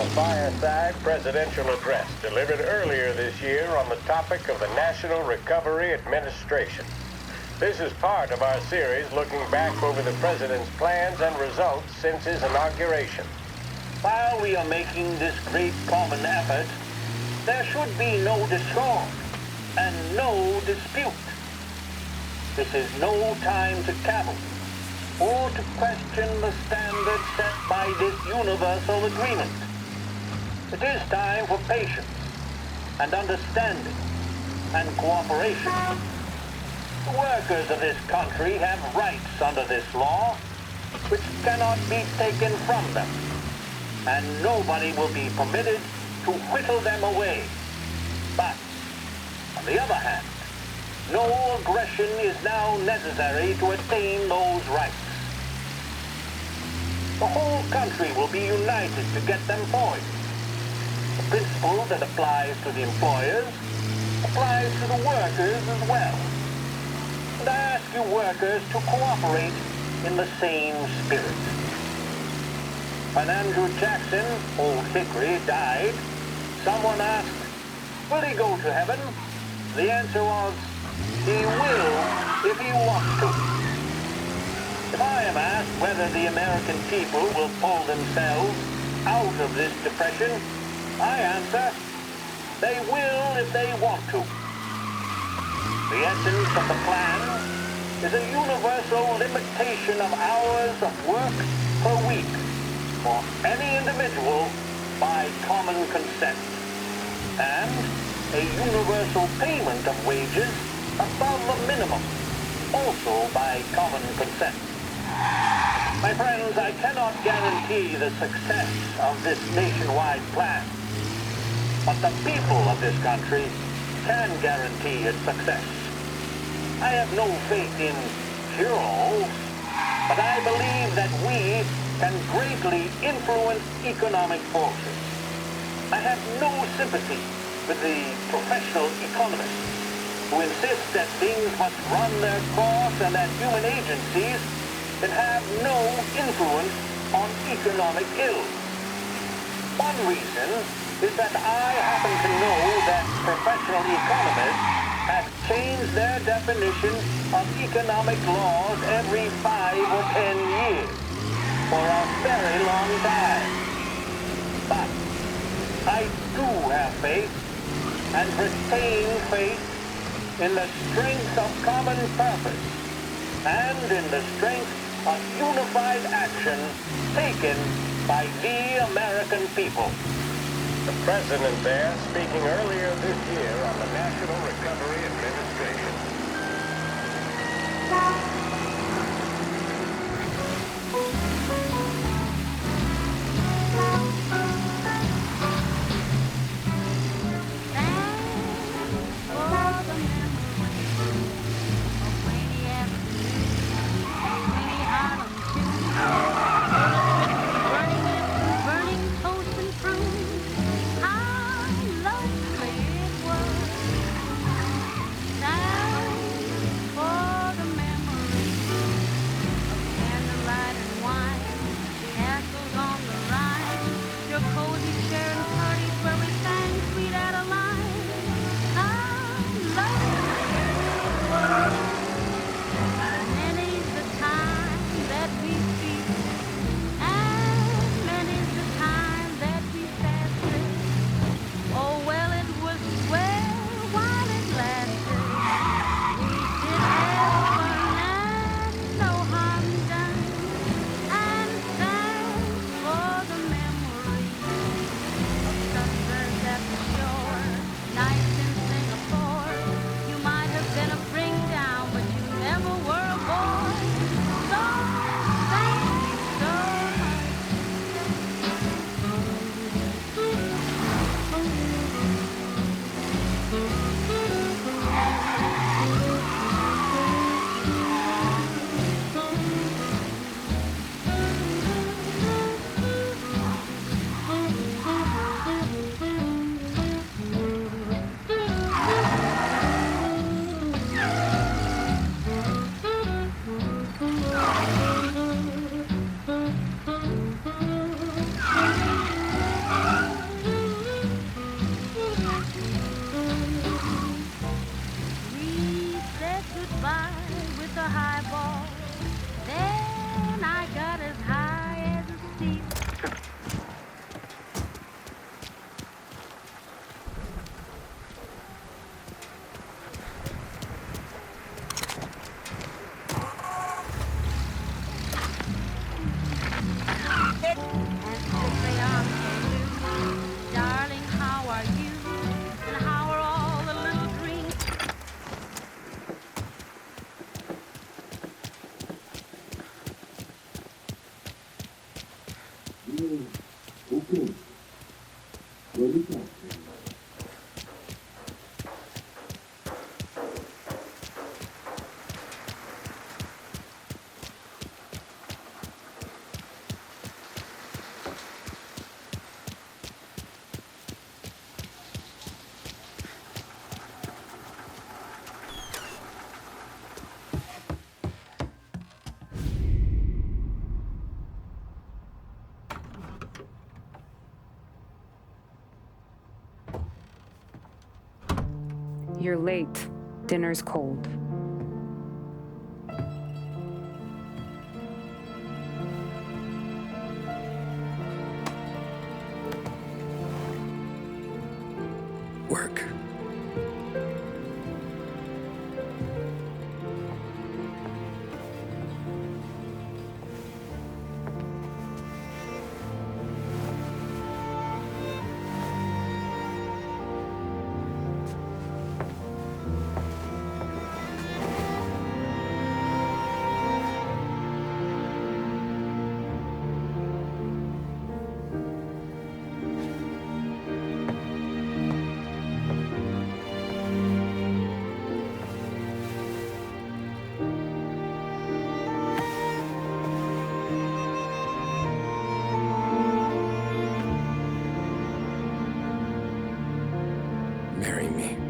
fireside presidential address delivered earlier this year on the topic of the National Recovery Administration. This is part of our series looking back over the president's plans and results since his inauguration. While we are making this great common effort, there should be no discord and no dispute. This is no time to cavil or to question the standards set by this universal agreement. It is time for patience and understanding and cooperation. The workers of this country have rights under this law which cannot be taken from them, and nobody will be permitted to whittle them away. But, on the other hand, no aggression is now necessary to attain those rights. The whole country will be united to get them forward. The principle that applies to the employers applies to the workers as well. And I ask you workers to cooperate in the same spirit. When Andrew Jackson, Old Hickory, died, someone asked, will he go to heaven? The answer was, he will if he wants to. If I am asked whether the American people will pull themselves out of this depression, I answer, they will if they want to. The essence of the plan is a universal limitation of hours of work per week for any individual by common consent, and a universal payment of wages above the minimum, also by common consent. My friends, I cannot guarantee the success of this nationwide plan, but the people of this country can guarantee its success. I have no faith in cure-alls, but I believe that we can greatly influence economic forces. I have no sympathy with the professional economists who insist that things must run their course and that human agencies can have no influence on economic ills. One reason is that I happen to know that professional economists have changed their definition of economic laws every 5 or 10 years for a very long time. But I do have faith and retain faith in the strength of common purpose and in the strength of unified action taken by the American people. The president there speaking earlier this year on the National Recovery Administration. You're late. Dinner's cold. Work. Marry me.